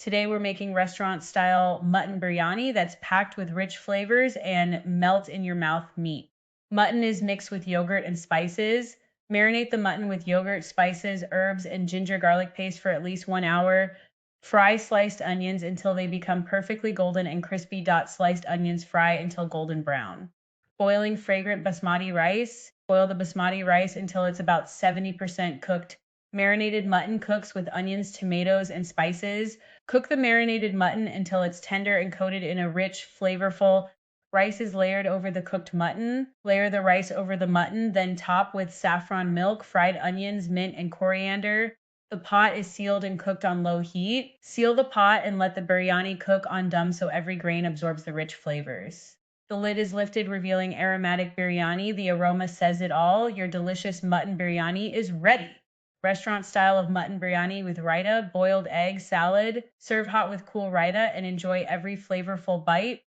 Today we're making restaurant style mutton biryani that's packed with rich flavors and melt in your mouth meat. Mutton is mixed with yogurt and spices. Marinate the mutton with yogurt, spices, herbs, and ginger garlic paste for at least 1 hour. Fry sliced onions until they become perfectly golden and crispy. Sliced onions fry until golden brown. Boiling fragrant basmati rice. Boil the basmati rice until it's about 70% cooked. Marinated mutton cooks with onions, tomatoes, and spices. Cook the marinated mutton until it's tender and coated in a rich, flavorful. Rice is layered over the cooked mutton. Layer the rice over the mutton, then top with saffron milk, fried onions, mint, and coriander. The pot is sealed and cooked on low heat. Seal the pot and let the biryani cook on dum so every grain absorbs the rich flavors. The lid is lifted, revealing aromatic biryani. The aroma says it all. Your delicious mutton biryani is ready. Restaurant style of mutton biryani with raita, boiled egg, salad. Serve hot with cool raita and enjoy every flavorful bite.